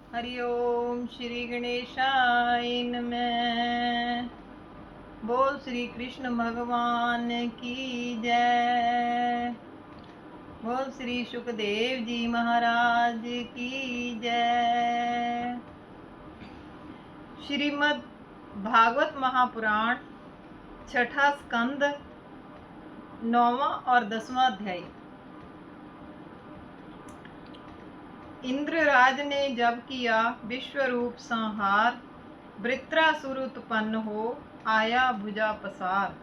हरि ओम श्री गणेशाय नमः। बोल श्री कृष्ण भगवान की जय। बोल श्री सुखदेव जी महाराज की जय। श्रीमद् भागवत महापुराण छठा स्कंद 9वां और 10वां अध्याय। इंद्रराज ने जब किया विश्वरूप संहार, वृत्रासुर उत्पन्न हो आया भुजा पसार।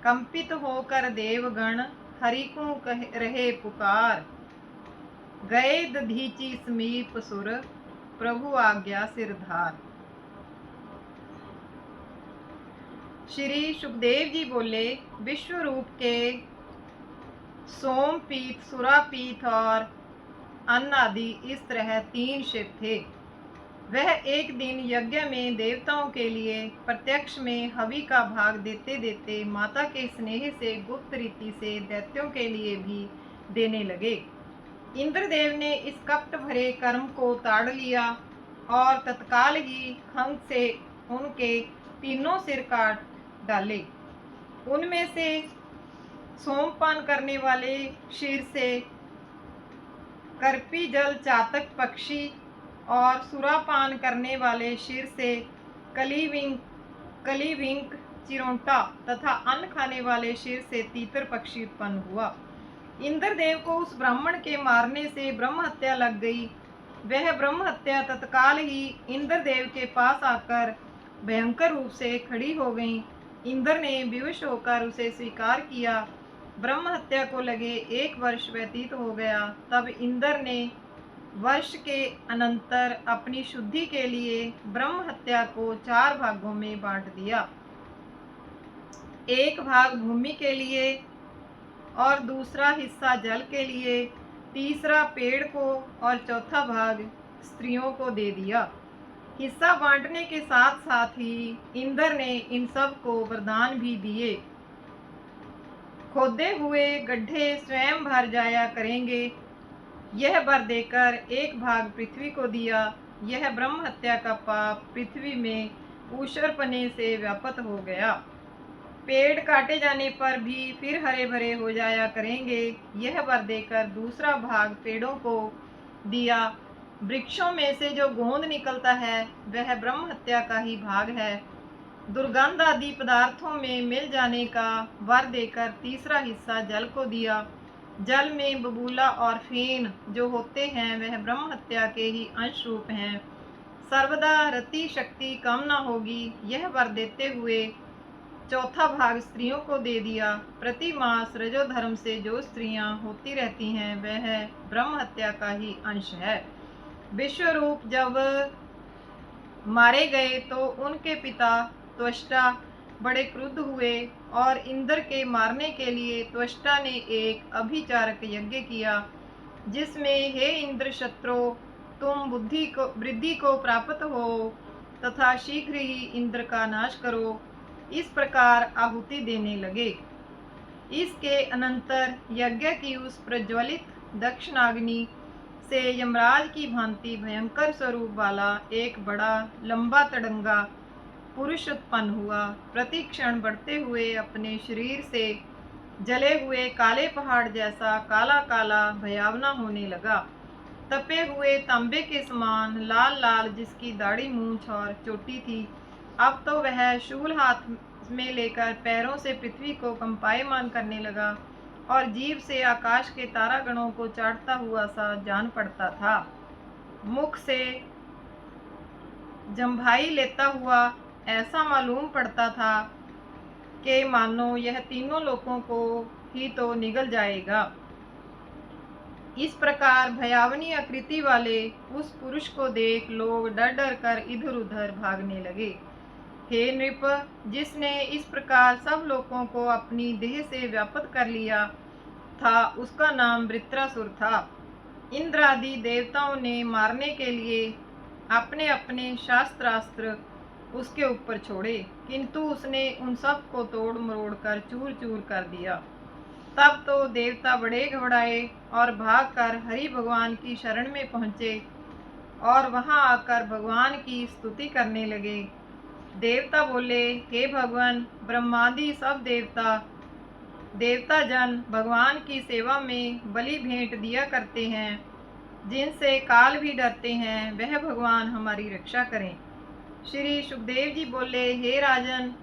कंपित होकर देवगण हरि को कह रहे पुकार, गए दधीचि समीप सुर प्रभु आज्ञा सिरधार। श्री सुखदेव जी बोले, विश्वरूप के सोमपीठ, सुरापीठ और अन्न आदि इस तरह 3 शिव थे। वह एक दिन यज्ञ में देवताओं के लिए प्रत्यक्ष में हवि का भाग देते देते माता के स्नेह से गुप्त रीति से दैत्यों के लिए भी देने लगे। इंद्रदेव ने इस कपट भरे कर्म को ताड़ लिया और तत्काल ही खंग से उनके तीनों सिर काट डाले। उनमें से सोमपान करने वाले शीर से कर्पी जल चातक पक्षी और सुरापान करने वाले शीर से कलिविंक चिरोंटा तथा अन्न खाने वाले शीर से तीतर पक्षी उत्पन्न हुआ। इंद्रदेव को उस ब्राह्मण के मारने से ब्रह्म हत्या लग गई। वह ब्रह्म हत्या तत्काल ही इंद्रदेव के पास आकर भयंकर रूप से खड़ी हो गई। इंद्र ने विवश होकर उसे स्वीकार किया। ब्रह्म हत्या को लगे 1 वर्ष व्यतीत हो गया। तब इंद्र ने वर्ष के अनंतर अपनी शुद्धि के लिए ब्रह्म हत्या को 4 भागों में बांट दिया। एक भाग भूमि के लिए और दूसरा हिस्सा जल के लिए, तीसरा पेड़ को और चौथा भाग स्त्रियों को दे दिया। हिस्सा बांटने के साथ साथ ही इंद्र ने इन सब को वरदान भी दिए। खोदे हुए गड्ढे स्वयं भर जाया करेंगे, यह वर देकर एक भाग पृथ्वी को दिया। यह ब्रह्म हत्या का पाप पृथ्वी में ऊषरपने से व्याप्त हो गया। पेड़ काटे जाने पर भी फिर हरे भरे हो जाया करेंगे, यह वर देकर दूसरा भाग पेड़ों को दिया। वृक्षों में से जो गोंद निकलता है वह ब्रह्म हत्या का ही भाग है। दुर्गंध आदि पदार्थों में मिल जाने का वर देकर तीसरा हिस्सा जल को दिया। जल में बबूला और फेन जो होते हैं वह ब्रह्म हत्या के ही अंश रूप हैं। सर्वदा रति शक्ति कम न होगी, यह वर देते हुए चौथा भाग स्त्रियों को दे दिया। प्रति मास रजो धर्म से जो स्त्रियां होती रहती हैं वह ब्रह्म हत्या का ही अंश है। विश्वरूप जब मारे गए तो उनके पिता त्वष्टा बड़े क्रुद्ध हुए और इंद्र के मारने के लिए त्वष्टा ने एक अभिचारक यज्ञ किया, जिसमें हे इंद्र शत्रु, तुम वृद्धि को प्राप्त हो तथा शीघ्र ही इंद्र का नाश करो, इस प्रकार आहुति देने लगे। इसके अनंतर यज्ञ की उस प्रज्वलित दक्षिणाग्नि से यमराज की भांति भयंकर स्वरूप वाला एक बड़ा लंबा तड़ंगा पुरुष उत्पन्न हुआ। प्रति क्षण बढ़ते हुए अपने शरीर से जले हुए काले पहाड़ जैसा काला काला भयावना होने लगा। तपे हुए तांबे के समान लाल लाल जिसकी दाढ़ी, मूंछ और चोटी थी। अब तो वह शूल हाथ में लेकर पैरों से पृथ्वी को कंपायमान करने लगा और जीभ से आकाश के तारागणों को चाटता हुआ सा जान पड़ता था। मुख से जम्भाई लेता हुआ ऐसा मालूम पड़ता था कि मानो यह तीनों लोगों को ही तो निगल जाएगा। इस प्रकार भयावनी आकृति वाले उस पुरुष को देख लोग डर डर कर इधर उधर भागने लगे। हे नृप, जिसने इस प्रकार सब लोगों को अपनी देह से व्याप्त कर लिया था, उसका नाम वृत्रासुर था। इंद्र आदि देवताओं ने मारने के लिए अपने अपने शास्त्रास्त्र उसके ऊपर छोड़े, किंतु उसने उन सब को तोड़ मरोड़ कर चूर चूर कर दिया। तब तो देवता बड़े घबराए और भागकर हरि भगवान की शरण में पहुँचे। और वहां आकर भगवान की स्तुति करने लगे। देवता बोले, हे भगवान, ब्रह्मादि सब देवता जन भगवान की सेवा में बलि भेंट दिया करते हैं, जिनसे काल भी डरते हैं, वह भगवान हमारी रक्षा करें। श्री सुखदेव जी बोले, हे राजन,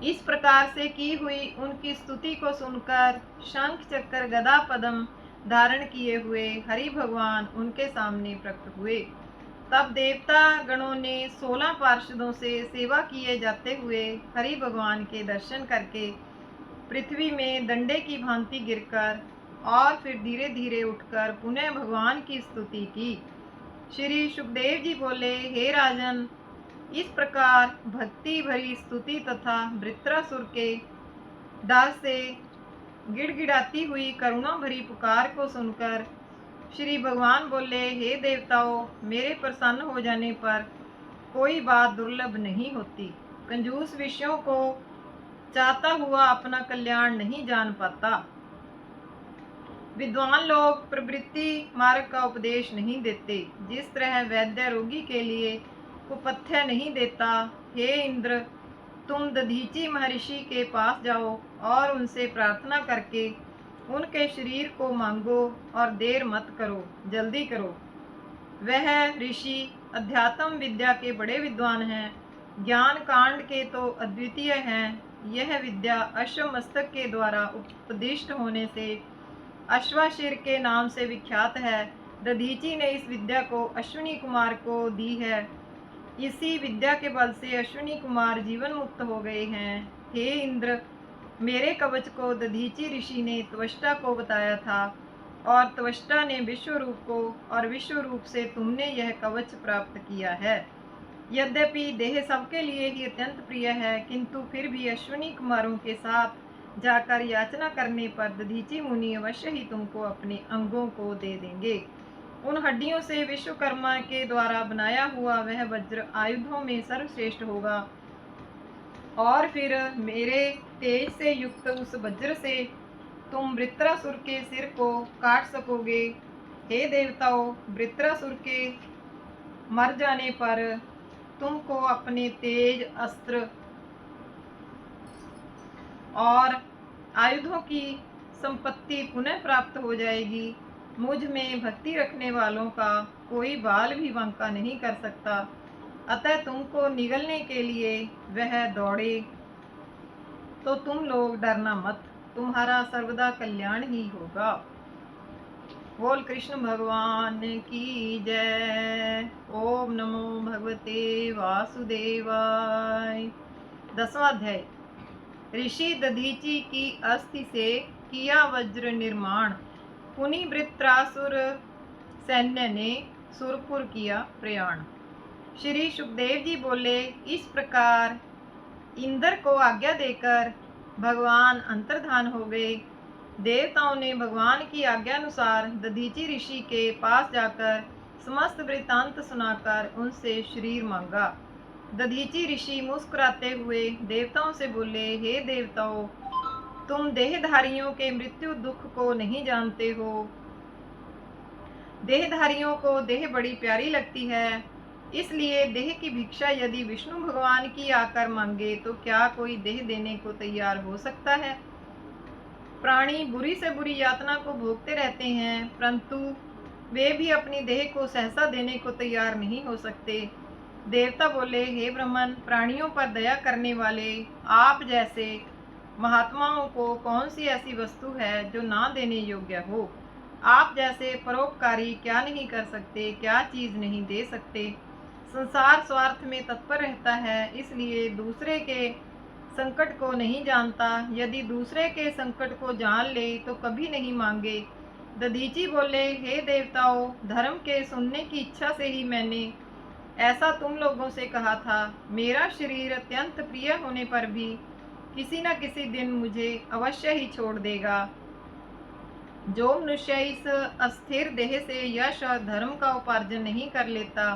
इस प्रकार से की हुई उनकी स्तुति को सुनकर शंख चक्र गदा पद्म धारण किए हुए हरि भगवान उनके सामने प्रकट हुए। तब देवता गणों ने 16 पार्षदों से सेवा किए जाते हुए हरि भगवान के दर्शन करके पृथ्वी में डंडे की भांति गिरकर और फिर धीरे धीरे उठकर पुनः भगवान की स्तुति की। श्री सुखदेव जी बोले, हे राजन, इस प्रकार भक्ति भरी स्तुति तथा वृत्रासुर के डाल से गिड़गिड़ाती हुई करुणा भरी पुकार को सुनकर श्री भगवान बोले, हे देवताओं, मेरे प्रसन्न हो जाने पर कोई बात दुर्लभ नहीं होती। कंजूस विषयों को चाहता हुआ अपना कल्याण नहीं जान पाता। विद्वान लोग प्रवृत्ति मार्ग का उपदेश नहीं देते। जिस तरह वैद्य रोगी के लिए कुपथ्य नहीं देता, हे इंद्र, तुम दधीची महर्षि के पास जाओ और उनसे प्रार्थना करके उनके शरीर को मांगो और देर मत करो, जल्दी करो। वह ऋषि अध्यात्म विद्या के बड़े विद्वान हैं, ज्ञान कांड के तो अद्वितीय हैं। यह विद्या अश्वमस्तक के द्वारा उपदिष्ट होने से अश्वाशिर के नाम से विख्यात है। दधीची ने इस विद्या को अश्विनी कुमार को दी है। इसी विद्या के बल से अश्विनी कुमार जीवन मुक्त हो गए हैं। हे इंद्र, मेरे कवच को दधीची ऋषि ने त्वष्टा को बताया था और त्वष्टा ने विश्वरूप को, और विश्वरूप से तुमने यह कवच प्राप्त किया है। यद्यपि देह सबके लिए ही अत्यंत प्रिय है, किंतु फिर भी अश्विनी कुमारों के साथ जाकर याचना करने पर दधीची मुनि अवश्य ही तुमको अपने अंगों को दे देंगे। उन हड्डियों से विश्वकर्मा के द्वारा बनाया हुआ वह वज्र आयुधों में सर्वश्रेष्ठ होगा, और फिर मेरे तेज से युक्त उस वज्र से तुम वृत्रासुर के सिर को काट सकोगे। हे देवताओं, वृत्रासुर के मर जाने पर तुमको अपने तेज अस्त्र और आयुधों की संपत्ति पुनः प्राप्त हो जाएगी। मुझ में भक्ति रखने वालों का कोई बाल भी बांका नहीं कर सकता, अतः तुमको निगलने के लिए वह दौड़े तो तुम लोग डरना मत, तुम्हारा सर्वदा कल्याण ही होगा। बोल कृष्ण भगवान की जय। ओम नमो भगवते वासुदेवाय। 10वां अध्याय। ऋषि दधीची की अस्थि से किया वज्र निर्माण, पुनि वृत्रासुर सैन्य ने सुरपुर किया प्रयाण। श्री सुखदेव जी बोले, इस प्रकार इंद्र को आज्ञा देकर भगवान अंतर्धान हो गए। देवताओं ने भगवान की आज्ञा अनुसार दधीची ऋषि के पास जाकर समस्त वृत्तांत सुनाकर उनसे शरीर मांगा। दधीची ऋषि मुस्कुराते हुए देवताओं से बोले, हे देवताओं, तुम देहधारियों के मृत्यु दुख को नहीं जानते हो। देहधारियों को देह बड़ी प्यारी लगती है, इसलिए देह की भिक्षा यदि विष्णु भगवान की आकर मांगे तो क्या कोई देह देने को तैयार हो सकता है। प्राणी बुरी से बुरी यातना को भोगते रहते हैं, परंतु वे भी अपनी देह को सहसा देने को तैयार नहीं हो सकते। देवता बोले, हे ब्रह्मन, प्राणियों पर दया करने वाले आप जैसे महात्माओं को कौन सी ऐसी वस्तु है जो ना देने योग्य हो। आप जैसे परोपकारी क्या नहीं कर सकते, क्या चीज नहीं दे सकते। संसार स्वार्थ में तत्पर रहता है, इसलिए दूसरे के संकट को नहीं जानता। यदि दूसरे के संकट को जान ले तो कभी नहीं मांगे। दधीची बोले, हे देवताओं, धर्म के सुनने की इच्छा से ही मैंने ऐसा तुम लोगों से कहा था। मेरा शरीर अत्यंत प्रिय होने पर भी किसी न किसी दिन मुझे अवश्य ही छोड़ देगा। जो मनुष्य इस अस्थिर देह से यश और धर्म का उपार्जन नहीं कर लेता,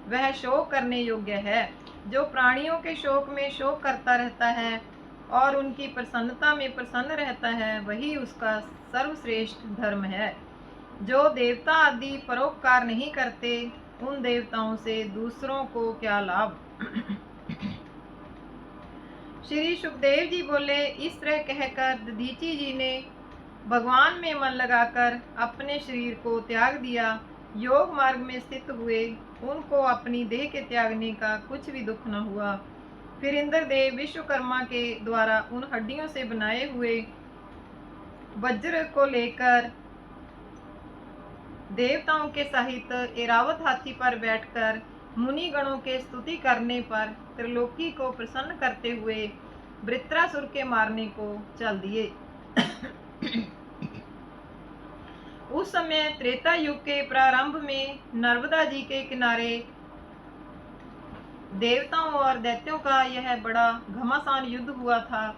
वह शोक करने योग्य है। जो प्राणियों के शोक में शोक करता रहता है और उनकी प्रसन्नता में प्रसन्न रहता है, वही उसका सर्वश्रेष्ठ धर्म है। जो देवता आदि परोपकार नहीं करते, उन देवताओं से दूसरों को क्या लाभ। श्री सुखदेव जी बोले, इस तरह कहकर दधीची जी ने भगवान में मन लगाकर अपने शरीर को त्याग दिया। योग मार्ग में स्थित हुए उनको अपनी देह के त्यागने का कुछ भी दुख न हुआ। फिर इंद्रदेव विश्वकर्मा के द्वारा उन हड्डियों से बनाए हुए वज्र को लेकर देवताओं के सहित ऐरावत हाथी पर बैठकर मुनि गणों के स्तुति करने पर त्रिलोकी को प्रसन्न करते हुए वृत्रासुर के मारने को चल दिए। उस समय त्रेता युग के प्रारंभ में नर्मदा जी के किनारे देवताओं और दैत्यों का यह बड़ा घमासान युद्ध हुआ था।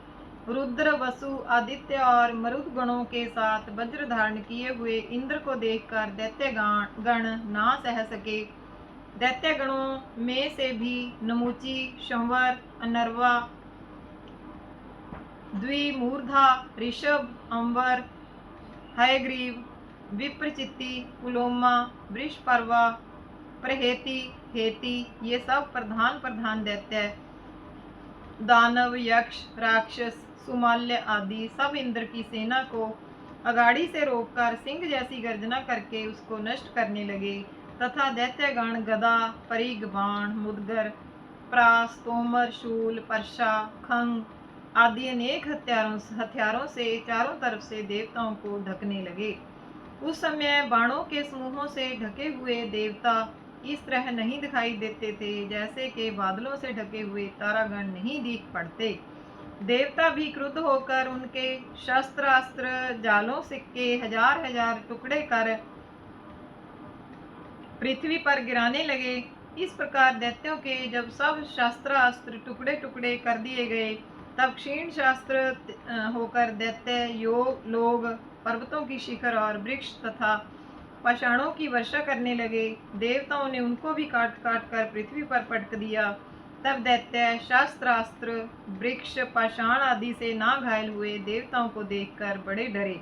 रुद्र, वसु, आदित्य और मरुद गणों के साथ वज्र धारण किए हुए इंद्र को देखकर दैत्य गण ना सह सके। दैत्य गणों में से भी नमूची, शंवर, अनर्वा, द्विमूर्धा, ऋषभ, अंबर, हयग्रीव, विप्रचित्ति, पुलोमा, वृषपर्वा, प्रहेति, हेति, ये सब प्रधान दैत्य, दानव, यक्ष, राक्षस, सुमाल्य आदि सब इंद्र की सेना को अगाड़ी से रोककर सिंह जैसी गर्जना करके उसको नष्ट करने लगे तथा दैत्यगण गदा, परिग, बाण, मुदगर, प्रास, तोमर, शूल, परशा, खंग आदि अनेक हथियारों से चारों तरफ से देवताओं को ढकने लगे। उस समय बाणों के समूहों से ढके हुए देवता इस तरह नहीं दिखाई देते थे जैसे कि बादलों से ढके हुए तारागण नहीं दिख पड़ते। देवता भी क्रुद्ध होकर उनके शस्त्रास्त्र जालों के हजार हजार टुकड़े कर पृथ्वी पर गिराने लगे। इस प्रकार दैत्यों के जब सब शस्त्रास्त्र टुकड़े टुकड़े कर दिए गए, तब क्षीण शास्त्र होकर दैत्य लोग पर्वतों की शिखर और वृक्ष तथा पाषाणों की वर्षा करने लगे। देवताओं ने उनको भी काट काट कर पृथ्वी पर पटक दिया। तब दैत्य शास्त्रास्त्र, वृक्ष, पाषाण आदि से ना घायल हुए देवताओं को देखकर बड़े डरे।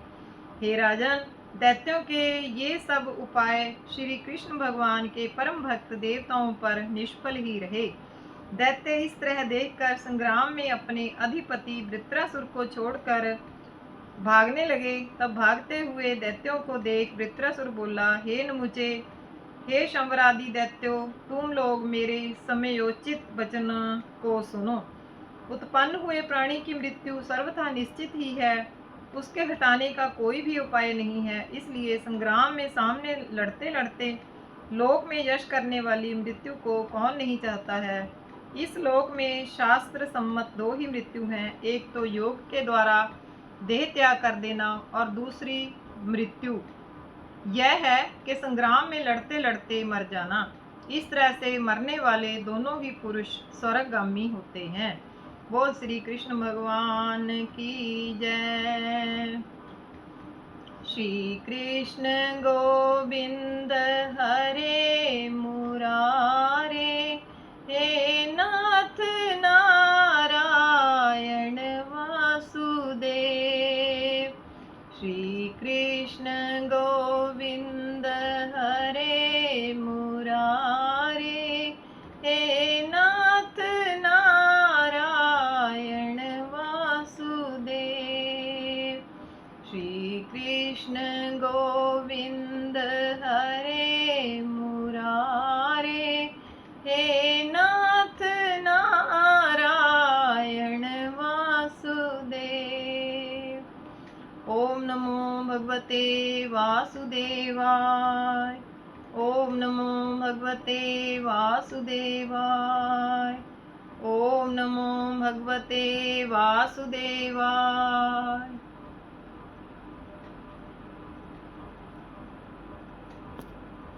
हे राजन, दैत्यों के ये सब उपाय श्री कृष्ण भगवान के परम भक्त देवताओं पर निष्फल ही रहे। दैत्य इस तरह देखकर संग्राम में अपने अधिपति वृत्रासुर को छोड़कर भागने लगे। तब भागते हुए दैत्यों को देख वृत्रासुर बोला, हे नमुचे, हे शंवरादि दैत्यों, तुम लोग मेरे समयोचित वचन को सुनो। उत्पन्न हुए प्राणी की मृत्यु सर्वथा निश्चित ही है, उसके हटाने का कोई भी उपाय नहीं है। इसलिए संग्राम में सामने लड़ते लड़ते लोक में यश करने वाली मृत्यु को कौन नहीं चाहता है। इस लोक में शास्त्र सम्मत दो ही मृत्यु हैं, एक तो योग के द्वारा देह त्याग कर देना और दूसरी मृत्यु यह है कि संग्राम में लड़ते लड़ते मर जाना। इस तरह से मरने वाले दोनों ही पुरुष स्वर्गगामी होते हैं। बोल श्री कृष्ण भगवान की जय। श्री कृष्ण गोविंद हरे मुरारे, हे नाथ नारायण वासुदेव। श्री कृष्ण गोविंद हरे मुरारे, हे नाथ नारायण वासुदेव। श्री कृष्ण गोविंद हरे मुरारे, हे नाथ नारायण वासुदेव। ओम नमो भगवते वासुदेवाय। ओम नमो भगवते वासुदेवाय। ओम नमो भगवते वासुदेवाय।